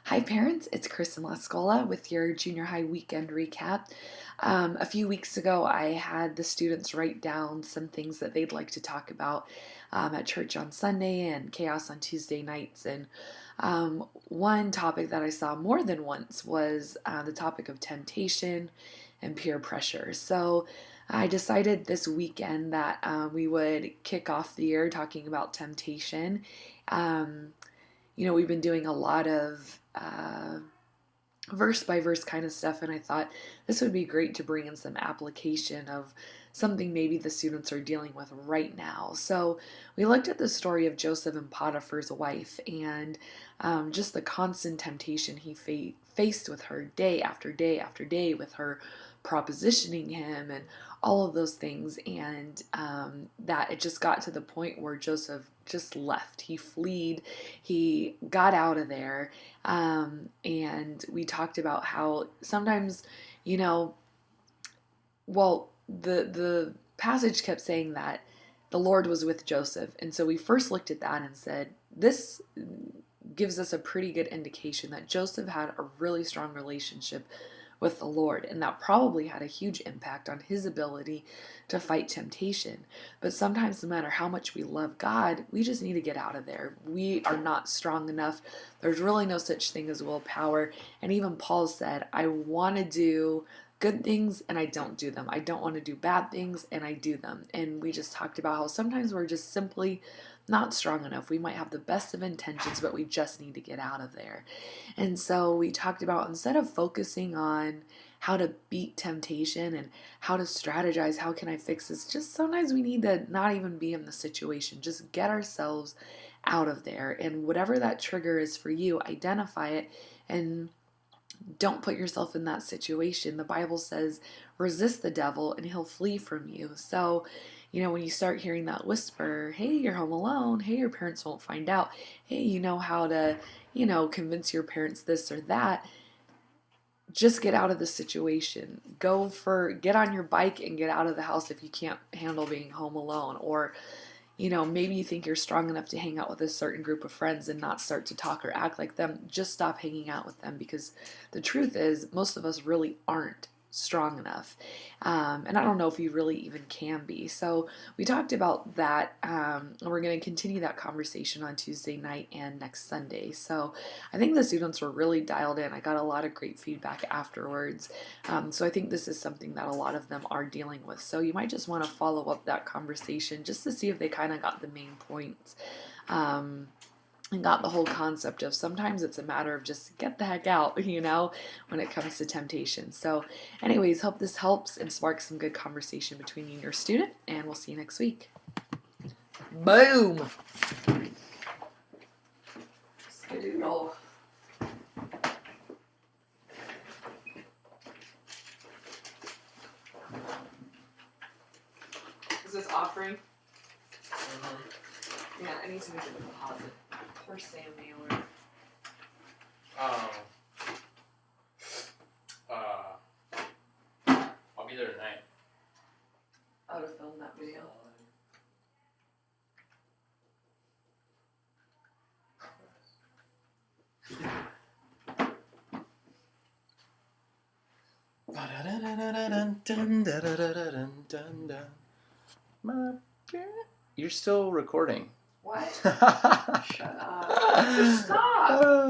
Hi parents, it's Kristen Lascola with your junior high weekend recap. A few weeks ago, I had the students write down some things that they'd like to talk about at church on Sunday and chaos on Tuesday nights. And one topic that I saw more than once was the topic of temptation and peer pressure. So I decided this weekend that we would kick off the year talking about temptation. Um, we've been doing a lot of verse by verse kind of stuff, and I thought this would be great to bring in some application of something maybe the students are dealing with right now. So we looked at the story of Joseph and Potiphar's wife, and just the constant temptation he faced with her day after day after day, with her propositioning him and all of those things, and that it just got to the point where Joseph just left. He fled, he got out of there, and we talked about how sometimes, you know, well, the passage kept saying that the Lord was with Joseph, and so we first looked at that and said this gives us a pretty good indication that Joseph had a really strong relationship with the Lord, and that probably had a huge impact on his ability to fight temptation. But sometimes, no matter how much we love God, we just need to get out of there. We are not strong enough. There's really no such thing as willpower. And even Paul said, I want to do good things and I don't do them. I don't want to do bad things and I do them. And we just talked about how sometimes we're just simply not strong enough. We might have the best of intentions, but we just need to get out of there. And so we talked about, instead of focusing on how to beat temptation and how to strategize, how can I fix this, just sometimes we need to not even be in the situation. Just get ourselves out of there. And whatever that trigger is for you, identify it and don't put yourself in that situation. The Bible says, resist the devil and he'll flee from you. So, when you start hearing that whisper, hey, you're home alone, hey, your parents won't find out, hey, you know how to, convince your parents this or that, just get out of the situation. Get on your bike and get out of the house if you can't handle being home alone. Or, maybe you think you're strong enough to hang out with a certain group of friends and not start to talk or act like them. Just stop hanging out with them, because the truth is most of us really aren't strong enough. And I don't know if you really even can be. So we talked about that. And we're going to continue that conversation on Tuesday night and next Sunday. So I think the students were really dialed in. I got a lot of great feedback afterwards. So I think this is something that a lot of them are dealing with. So you might just want to follow up that conversation just to see if they kind of got the main points. And got the whole concept of sometimes it's a matter of just get the heck out, when it comes to temptation. So anyways, hope this helps and sparks some good conversation between you and your student, and we'll see you next week. Boom! Skadoodle. Is this offering? Mm-hmm. Yeah, I need to make a deposit. Poor Sam Mailer. I'll be there tonight. Oh, to film that video. You're still recording. What? Shut up. Stop!